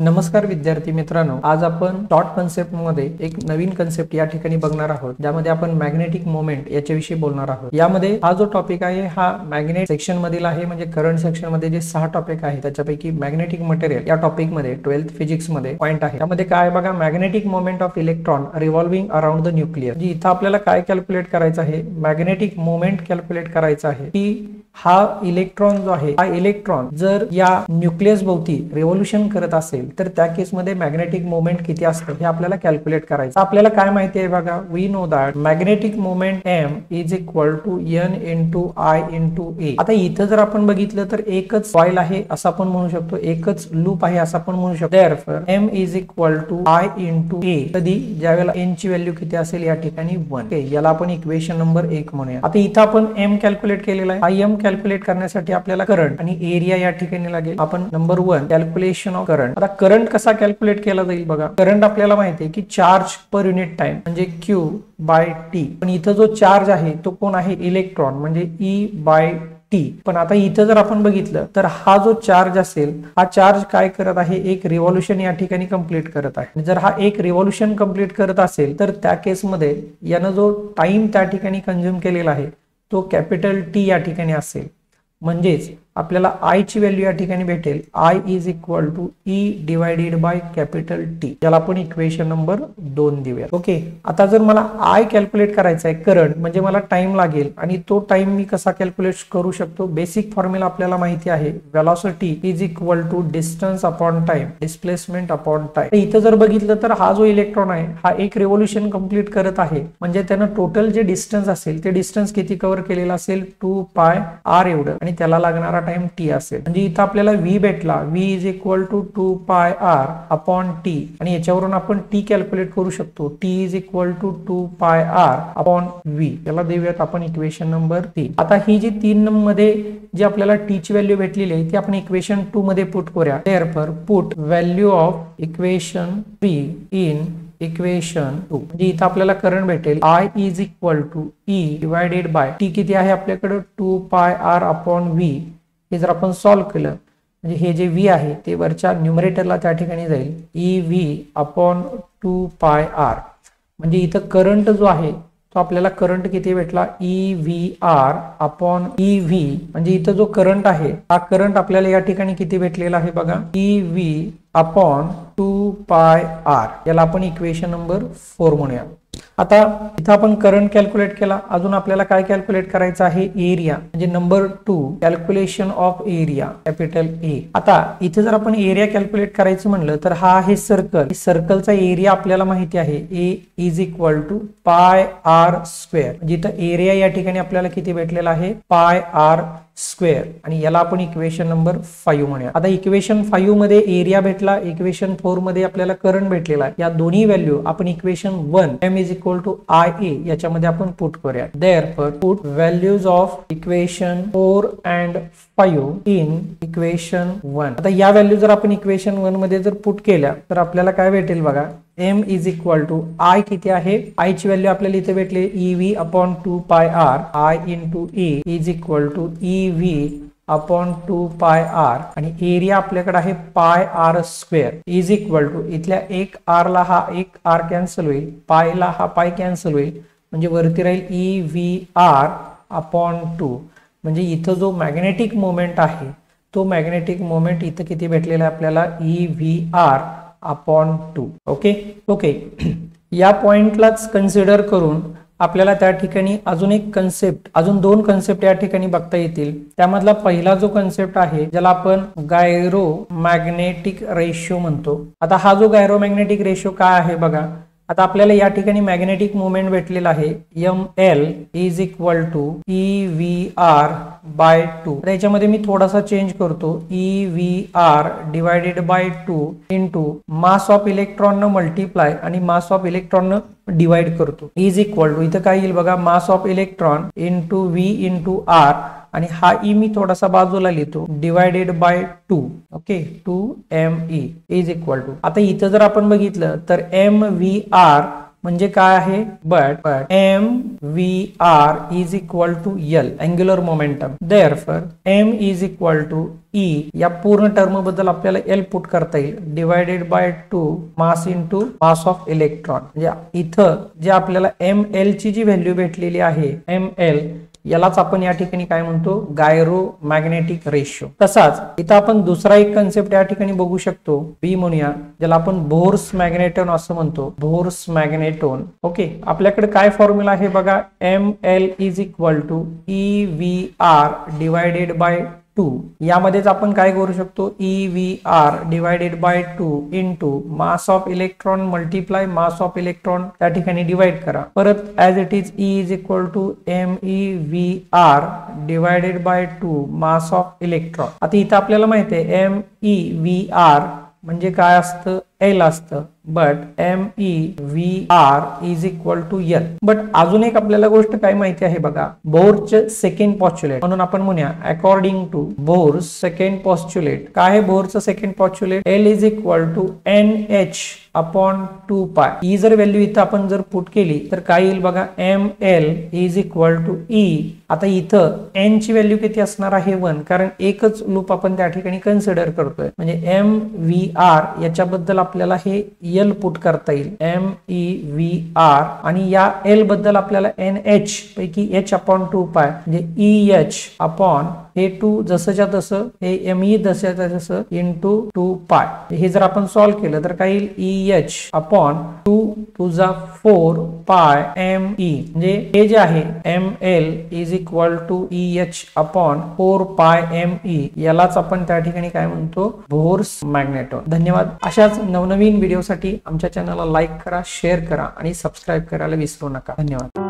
नमस्कार विद्यार्थी मित्रांनो, आज आपण शॉर्ट कन्सेप्ट मध्ये एक नवीन कन्सेप्ट या ठिकाणी बघणार आहोत, ज्यामध्ये आपण मॅग्नेटिक मोमेंट याच्याविषयी बोलणार आहोत। यामध्ये हा जो टॉपिक आहे हा मॅग्नेट सेक्शन मधील आहे, म्हणजे करंट सेक्शन मध्ये जे 6 टॉपिक आहेत त्याच्यापैकी मॅग्नेटिक मटेरियल या टॉपिक मध्ये 12th फिजिक्स मध्ये पॉइंट आहे। त्यामध्ये काय बघा, magnetic moment of electron revolving around the nucleus. म्हणजे इथं आपल्याला काय कॅल्क्युलेट करायचं आहे, मॅग्नेटिक मोमेंट कॅल्क्युलेट करायचा आहे की हा इलेक्ट्रॉन जो आहे, हा इलेक्ट्रॉन जर या न्यूक्लियस भोवती रिव्होल्यूशन करत असेल तर त्या केस मध्ये मॅग्नेटिक मोमेंट किती असतं हे आपल्याला कॅल्क्युलेट करायचं। आपल्याला काय माहिती आहे बघा, we know that magnetic moment m is equal to n into I into a। आता इथं जर आपण बघितलं तर एकच कॉइल आहे असं आपण म्हणू शकतो, एकच लूप आहे असं आपण म्हणू शकतो। therefore m is equal to I into a। कधी ज्यावेळेला n ची व्हॅल्यू किती असेल या ठिकाणी 1। ओके, याला आपण इक्वेशन नंबर 1 म्हणूया। आता इथं आपण m कॅल्क्युलेट केलेला आहे। m कॅल्क्युलेट करण्यासाठी आपल्याला करंट आणि एरिया या ठिकाणी लागेल। आपण नंबर 1 कॅल्क्युलेशन ऑफ करंट। आता करंट कसा कॅल्क्युलेट केला जाईल बघा, करंट आपल्याला माहिती आहे की चार्ज पर युनिट टाइम म्हणजे Q बाय T। पण इथं जो चार्ज आहे तो कोण आहे, इलेक्ट्रॉन, म्हणजे E बाय T। पण आता इथं जर आपण बघितलं तर हा जो चार्ज असेल, हा चार्ज काय करत आहे, एक रिव्हॉल्यूशन या ठिकाणी कंप्लीट करत आहे। जर हा एक रिव्हॉल्यूशन कंप्लीट करत असेल तर त्या केसमध्ये यानं जो टाइम त्या ठिकाणी कंझ्युम केलेला आहे तो कॅपिटल T या ठिकाणी असेल। म्हणजेच आपल्याला I ची व्हॅल्यू या ठिकाणी भेटेल I is equal to E divided by capital T, ज्याला आपण इक्वेशन नंबर 2 देऊया। ओके, आता जर मला I कॅल्क्युलेट करायचा आहे करंट, म्हणजे मला टाइम लागेल, आणि तो टाइम मी कसा कॅल्क्युलेट करू शकतो, बेसिक फॉर्म्युला आपल्याला माहिती आहे, velocity is equal to distance upon time, displacement upon time. इथं जर बघितलं तर हा जो इलेक्ट्रॉन आहे हा एक रिव्होल्यूशन कंप्लीट करत आहे, म्हणजे त्यानं टोटल जे डिस्टन्स असेल ते डिस्टन्स किती कव्हर केलेलं असेल, 2 पाय r एवढं, आणि त्याला लागणारा टाइम t असेल। म्हणजे इथं आपल्याला v भेटला, v is equal to 2 pi r upon t, आणि याच्यावरून आपण t कॅल्क्युलेट करू शकतो, t is equal to 2 pi r upon v। याला देऊयात आपण इक्वेशन नंबर 3। आता ही जी 3 मध्ये जी आपल्याला t ची व्हॅल्यू भेटलेली आहे ती आपण इक्वेशन 2 मध्ये पुट करूया। therefore put value of equation 3 in equation 2। म्हणजे इथं आपल्याला करंट भेटेल I is equal to E divided by t किती आहे आपल्याकडे, 2 पाय r अपॉन v। हे जर आपण सॉल्व्ह केलं म्हणजे हे जे v आहे ते वरच्या न्यूमरेटरला त्या ठिकाणी जाईल, EV अपॉन 2 पाय r। म्हणजे इथं करंट जो आहे तो आपल्याला करंट किती भेटला, EVR अपॉन EV। म्हणजे इथं जो करंट आहे हा करंट आपल्याला या ठिकाणी किती भेटलेला आहे बघा, EV अपॉन 2 पाय r। याला आपण इक्वेशन नंबर 4 म्हणूया। आता इथं आपण करंट कॅल्क्युलेट केला, अजून आपल्याला काय कॅल्क्युलेट करायचं आहे, एरिया, म्हणजे number 2 calculation of area, capital A। आता इथे जर आपण एरिया कॅल्क्युलेट करायचं म्हणलं तर हा आहे सर्कल, सर्कलचा एरिया आपल्याला माहिती आहे A इज इक्वल टू पाय r स्क्वेअर। म्हणजे इथं एरिया या ठिकाणी आपल्याला किती भेटलेला आहे, पाय r स्क्वेअर, आणि याला आपण इक्वेशन नंबर 5 म्हणूया। आता इक्वेशन 5 मध्ये एरिया भेटला, इक्वेशन 4 मध्ये आपल्याला करंट भेटलेला आहे। या दोन्ही व्हॅल्यू आपण equation 1 m is equal to IA याच्यामध्ये आपण पुट करूया। therefore put values of equation 4 and 5 in equation 1। आता या व्हॅल्यू जर आपण इक्वेशन 1 मध्ये जर पुट केल्या तर आपल्याला काय भेटेल बघा, m is equal to I किती आहे, I ची व्हॅल्यू आपल्याला इथे भेटली EV upon 2 pi r, I into A is equal to EV upon 2 pi r, आणि एरिया आपल्याकडे आहे pi r square is equal to, इथल्या एक r ला हा एक r कॅन्सल होईल, पाय ला हा पाय कॅन्सल होईल, म्हणजे वरती राहील EVR अपॉन 2। म्हणजे इथं जो मॅग्नेटिक मोमेंट आहे तो मॅग्नेटिक मोमेंट इथं किती भेटलेला आहे आपल्याला, EVR अपॉन 2। ओके, या पॉइंटलाच कन्सिडर करून आपल्याला त्या ठिकाणी अजून एक कन्सेप्ट, अजून 2 कन्सेप्ट या ठिकाणी बघता येतील। त्यामधला पहिला जो कन्सेप्ट आहे ज्याला आपण गायरो मॅग्नेटिक रेशो म्हणतो। आता हा जो गायरो मॅग्नेटिक रेशो काय आहे बघा, आता आपल्याला या ठिकाणी मॅग्नेटिक मोमेंट भेटलेला आहे ML is equal to EVR by 2। याच्यामध्ये मी थोडासा चेंज करतो, EVR divided by 2 into mass of electron न मल्टिप्लाय आणि मास ऑफ इलेक्ट्रॉन न डिवाइड करतो, इज इक्वल टू, इथं काय येईल बघा, mass of electron into V into R, आणि हा E मी थोडासा बाजूला लिहितो, divided by 2। Okay, 2 ME is equal to, आता इथं जर आपण बघितलं तर MVR म्हणजे काय आहे but mvr is equal to L angular momentum. Therefore m is equal to E या पूर्ण टर्म बद्दल आपल्याला L पुट करता येईल divided by 2 mass into mass of electron. म्हणजे इथं जे आपल्याला ml ची जी व्हॅल्यू भेटलेली आहे ml यालाच आपण या ठिकाणी काय म्हणतो गायरो मॅग्नेटिक रेशो. तसाच इथं आपण दुसरा एक कन्सेप्ट या ठिकाणी बघू शकतो बी म्हणूया ज्याला आपण बोर्स मॅग्नेटोन असं म्हणतो. बोर्स मॅग्नेटोन. ओके आपल्याकडे काय फॉर्म्युला आहे बघा ml is equal to EVR divided by 2. यामध्येच आपण काय करू शकतो EVR divided by 2 into mass of electron multiply mass of electron त्या ठिकाणी डिवाइड करा. परत as it is E is equal to MEVR divided by 2 mass of electron. आता इथं आपल्याला माहिती आहे MEVR म्हणजे काय असतं L असतं but MEVR is equal to L. But अजून एक आपल्याला गोष्ट काय माहिती आहे बघा बोरचे सेकंड पॉस्च्युलेट म्हणून आपण म्हणूया according to Bohr's second postulate. काय आहे बोरचं second postulate L is equal to NH upon 2 pi. ही जर व्हॅल्यू इथं आपण जर पुट केली तर काय येईल बघा ML is equal to E. आता इथं N ची व्हॅल्यू किती असणार आहे 1 कारण एकच लूप आपण त्या ठिकाणी कन्सिडर करतोय म्हणजे MVR याच्याबद्दल आपल्याला हे L पुट करता येईल MEVR आणि या L बद्दल आपल्याला NH पैकी H अपॉन 2 पाय म्हणजे EH अपॉन हे 2 जसंच्या तसं हे ME जसंच्या तसं इंटू 2 पाय. हे जर आपण सॉल्व्ह केलं तर काय येईल EH अपॉन 2 टू जा 4 पाय ME म्हणजे हे जे आहे ML is equal to EH upon 4 pi ME यालाच आपण त्या ठिकाणी काय म्हणतो बोर्स मॅग्नेटोन. धन्यवाद. अशाच नवनवीन व्हिडिओसाठी आमच्या चॅनलला लाईक करा शेअर करा आणि सबस्क्राईब करायला विसरू नका. धन्यवाद.